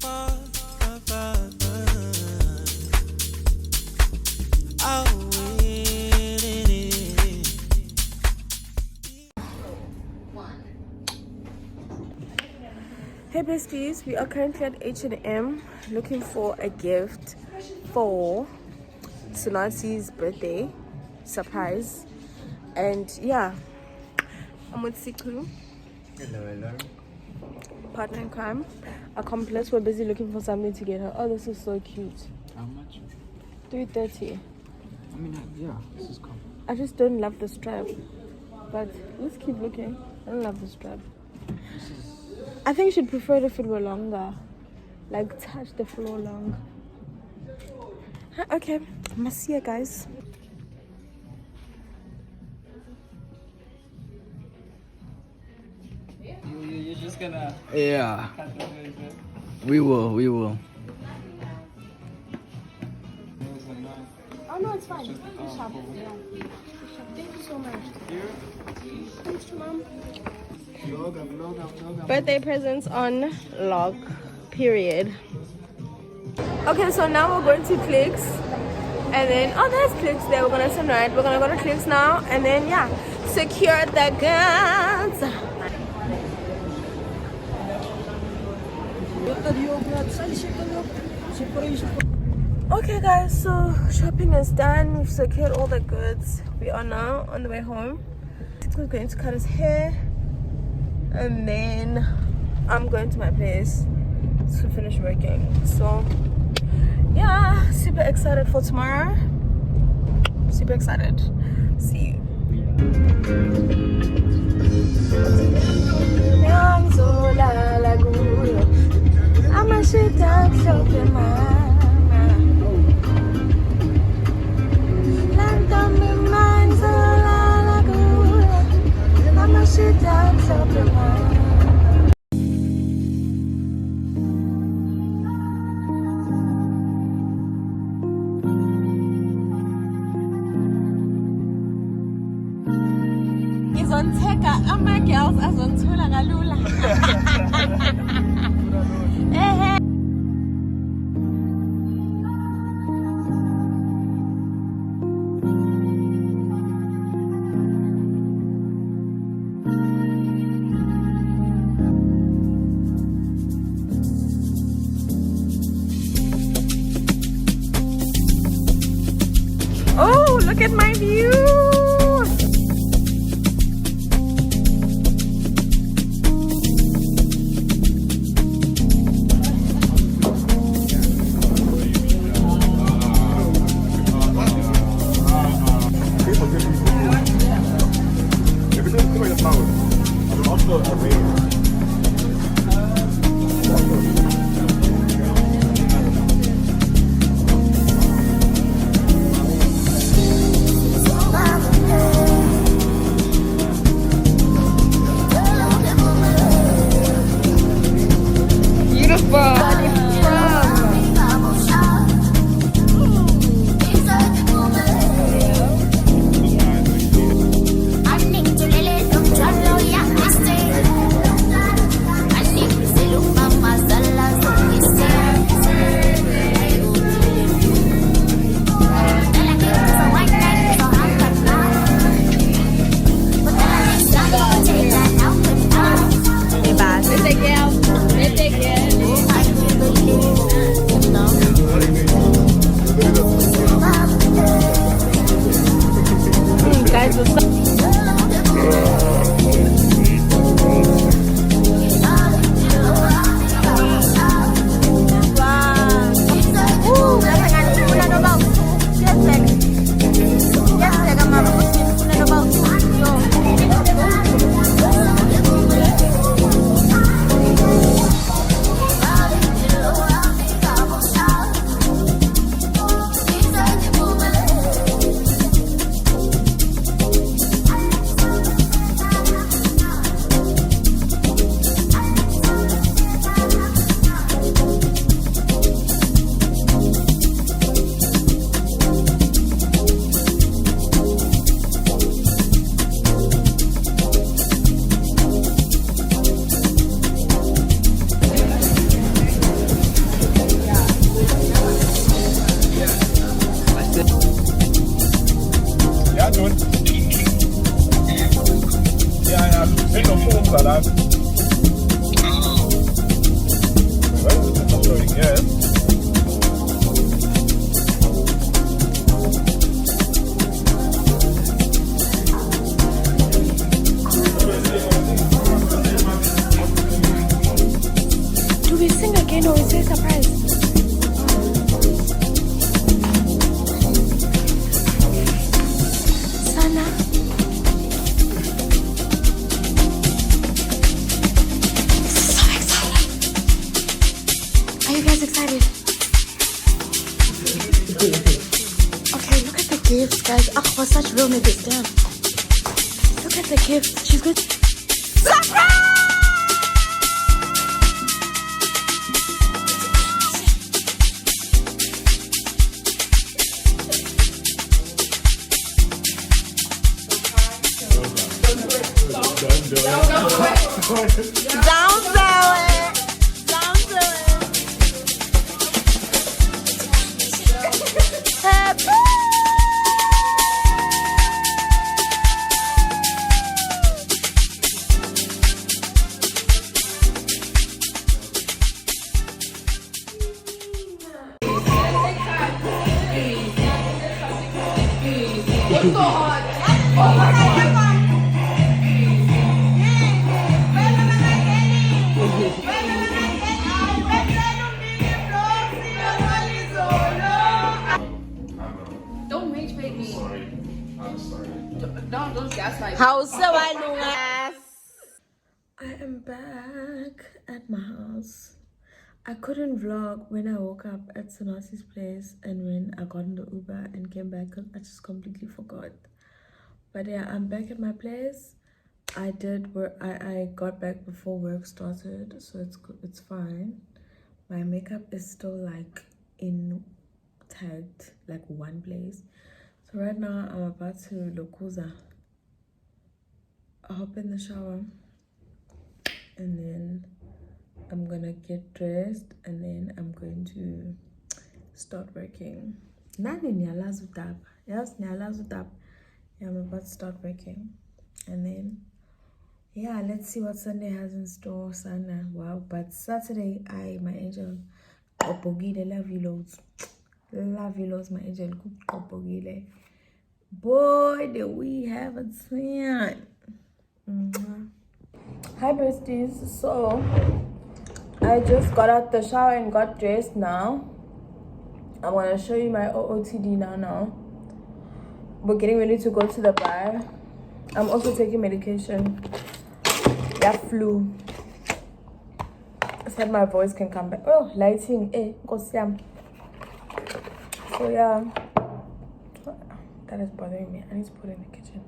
Hey besties, we are currently at H&M looking for a gift for Sunasi's birthday surprise. And yeah, I'm with Siku. Hello. Partner in crime. Accomplice, we're busy looking for something to get her. Oh, this is so cute. How much? 330. I mean, yeah, this is cool. I just don't love the strap. But let's keep looking. I don't love the strap. I think you should prefer it if it were longer. Like touch the floor long. Okay, must see you guys. You're just gonna... Yeah. We will. Oh no, it's fine. It's sharp. Yeah. Thank you so much. Thanks, Mom. Birthday presents on log. Period. Okay, so now we're going to Clicks. And then, oh, there's Clicks there. We're gonna turn right. We're gonna go to Clicks now. And then, yeah, secure the guns. Okay guys, so shopping is done. We've secured all the goods. We are now on the way home. We're going to cut his hair, and then I'm going to my place to finish working. So yeah, super excited for tomorrow. Super excited. See you. Ngizonteka ama-girls azonthula kalula. Oh, look at my view. gifts, guys. Oh, for such real niggas, damn. Look at the gift. She's good. Surprise! Don't do it. Don't do it. Happy. Don't rage bait me. I'm sorry. Don't gaslight me. How's I am back at my house. I couldn't vlog when I woke up at Sonasi's place and when I got in the Uber and came back because I just completely forgot. But yeah, I'm back at my place. I did work. I got back before work started, so it's good. It's fine. My makeup is still like tagged like one place. So right now I'm about to lokuza. I'll hop in the shower and then I'm gonna get dressed and then I'm going to start working. Yes, yeah, I'm about to start working. And then yeah, let's see what Sunday has in store. Sana. Wow, but Saturday my angel opogile, love you loads. Love you loads, my angel. Opogile. Boy, do we have a twin. Hi besties. So I just got out the shower and got dressed now. I'm gonna show you my OOTD now. We're getting ready to go to the bar. I'm also taking medication. Yeah, flu. I said my voice can come back. Oh, lighting. Go Sam. So yeah. That is bothering me. I need to put it in the kitchen.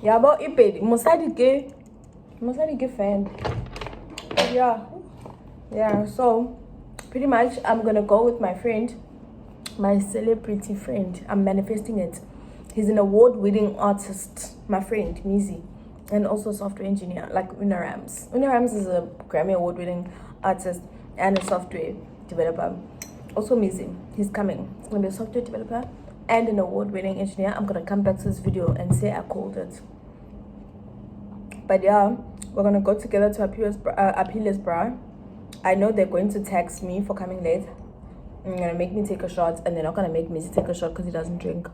Yeah, but it Musadi fan. Yeah, so pretty much I'm gonna go with my friend, my celebrity friend. I'm manifesting it. He's an award-winning artist, my friend Mizi, and also software engineer like Una Rams. Una Rams is a Grammy award-winning artist and a software developer. Also Mizi, he's coming. He's gonna be a software developer and an award-winning engineer. I'm gonna come back to this video and say I called it. But yeah, we're gonna go together to Aphile's bra. I know they're going to text me for coming late. They're gonna make me take a shot, and they're not gonna make me take a shot because he doesn't drink.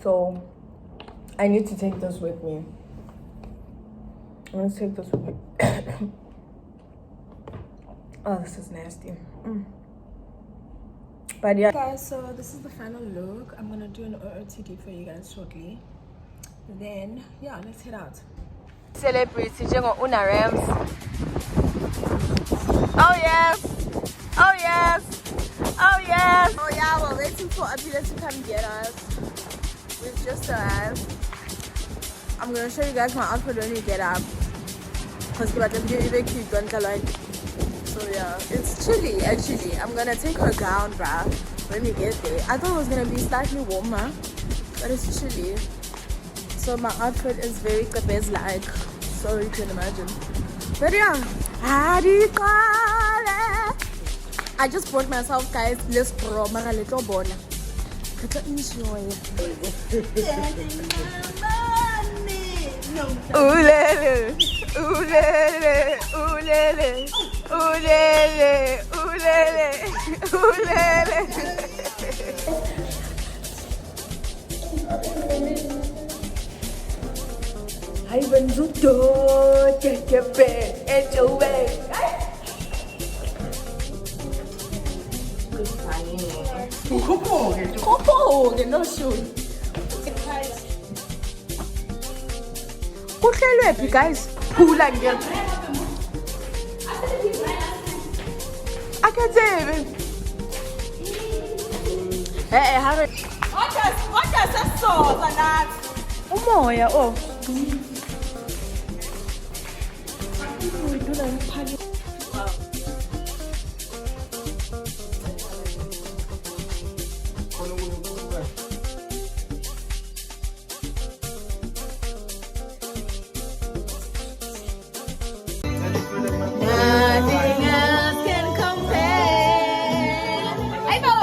So I need to take this with me. I'm gonna take this with me. Oh, this is nasty. But yeah, guys, so this is the final look. I'm gonna do an OOTD for you guys shortly. Then yeah, let's head out. Celebrity Jengo Una Rams. Oh yes, oh yes, oh yes. Oh yeah, we're waiting for Abila to come get us. We've just arrived. I'm gonna show you guys my outfit when we get up. Cause very cute, so yeah, it's chilly actually. I'm gonna take her gown, bruh, when we get there. I thought it was gonna be slightly warmer, but it's chilly. So my outfit is very Kabez-like, so you can imagine. But yeah, I just bought myself, guys, this pro mara little bona. Enjoy. Oolele, oolele, oolele, oolele, oolele, oolele. I went to do take a bed and away. Kopo, no shoot. Kuhlelwe guys, phula nje. I can't say it. Hey, have it. What does that sauce and that? Umoya, oh. Nothing else can compare. I know.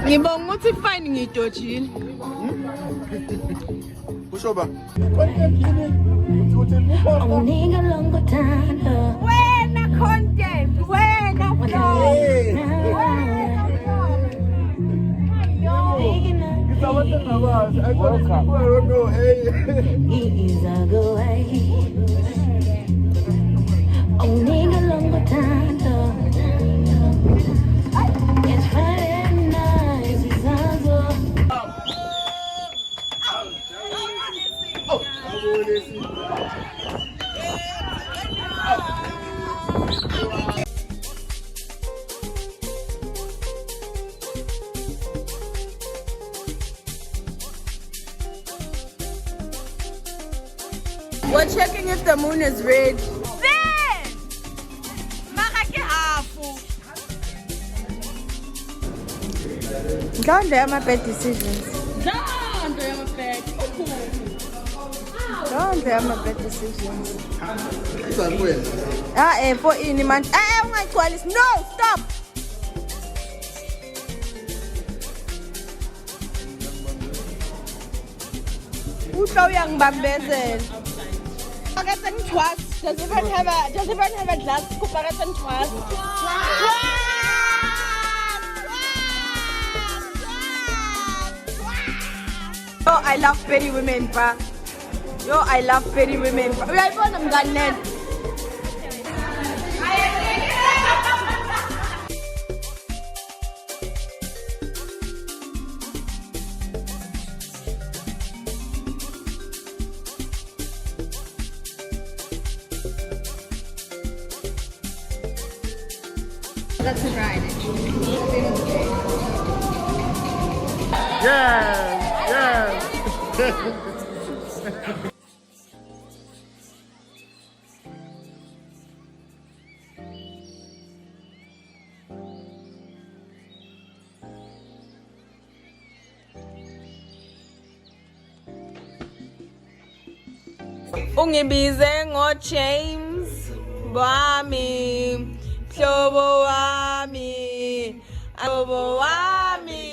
Ngibonga ukuthi fine ngidojile. Kushoba. Awunika longo thando Wena content, wena flow. awunika longo thando it's fine nice izazo We're checking if the moon is red. Then, makake hafu. Don't dare my bad decisions. Don't dare my bad. Don't dare my bad decisions. For any man. No, stop. Who's so young, bambezel? Does everyone have a glass scoop? Oh, I love pretty women, pa. Yo, I love pretty women. We are going to Ghana. That's a bride. Yes. Ungibize ngo James wami, mhlobo wami, mhlobo wami,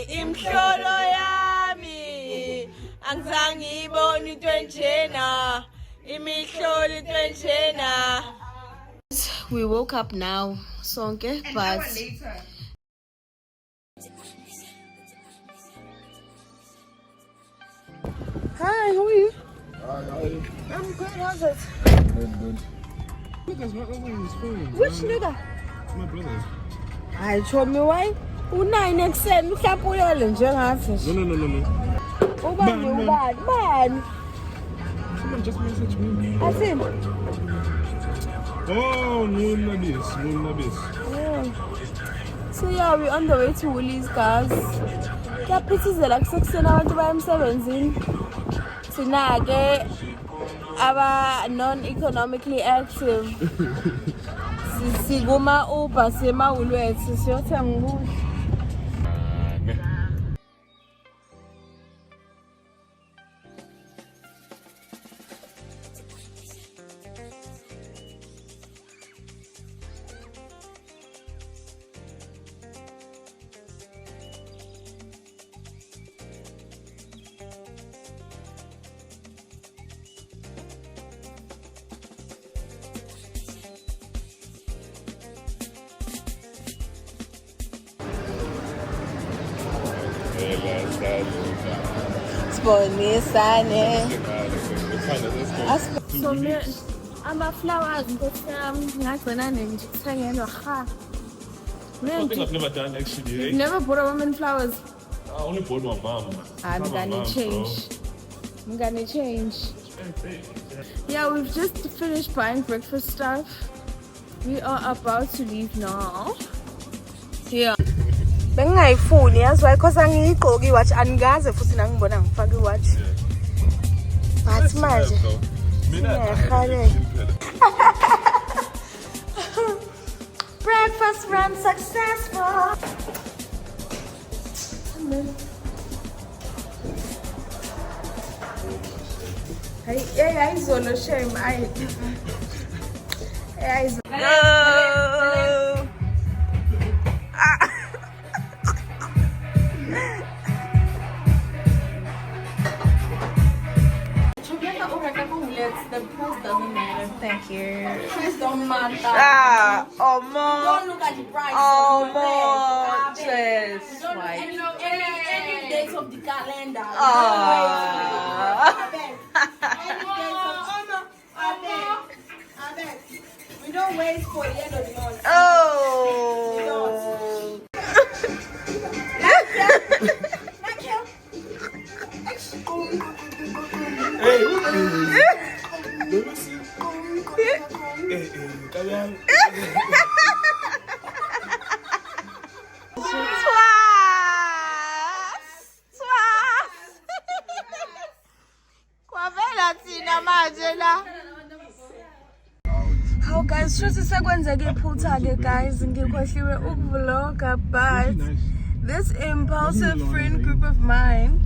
imhlolo yami, angizange ibone into enjena, imihlolo into enjena. We woke up now, sonke, but hi, how are you? I'm good, how's it? Good. That's my uncle's phone. Which nigga? My brother. I told me why. U9 exen mhlawumbe uyole njengathi. No. Ubani ubani? Someone just messaged me. Asini? Oh, Nabis. So yeah, we're on the way to Woolies, guys. Kuyaphithizela kusekuseni abantu baya emsebenzini. Thina-ke aba non-economically active. Siguma Uber semawulwethu siyothenga ukudla. Sibonisane. So ama-flowers ngagcina nje kuthengelwa ha. Something I've never done actually. Never bought a woman flowers. I only bought my mom. I'm gonna change. I'm gonna change. Yeah, we've just finished buying breakfast stuff. We are about to leave now. Yeah. Bengayifuni yazwa because angiyigqoki iwatch angaze futhi nangibona ngifaka iwatch. But manje breakfast run successful. Hey, izolo shame. The price doesn't matter. Thank you. Price don't matter. Don't look at the price. Just Any days of the calendar. We don't wait for the end of the month. Hey, let me see. Hey, come on. How guys, shothi sekwenzeke iphutha ke guys, ngikhohliwe ukuvloga, but this impulsive friend group of mine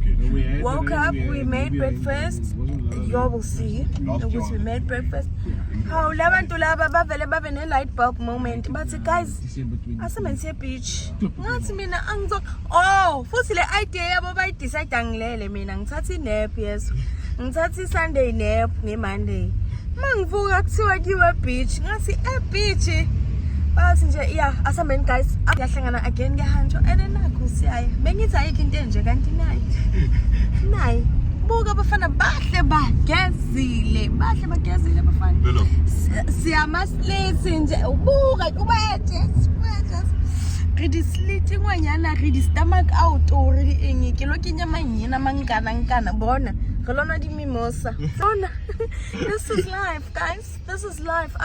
woke up, we made breakfast. You will see that we made breakfast. How labantu laba bavele babe ne light bulb moment, but guys, asemenze beach. Ngathi mina angizok futhi le idea yabo bayidecide angilele mina ngithatha nap. Yes, ngithatha Sunday nap ngeMonday. Mangivuka kuthiwa kiwe beach, ngathi beach. Bathi nje yeah, asameni guys ayahlangana again ngehanjo and nakho siyaya. Bengithi ayikho into enje kanti nayi. Buka abafana bahle bagezile abafana. Siyamasleti nje ubuka ubaje. Re slitting wanyana re stomach out or engike lo kenya manyena mangana bona. Re lona di mimosa. Bona. This is life guys. This is life.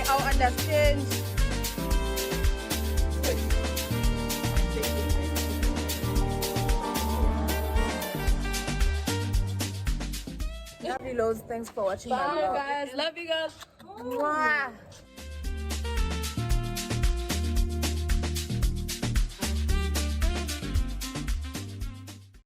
I'll understand. Love you loads. Thanks for watching. Bye guys. Love you guys. Mwah.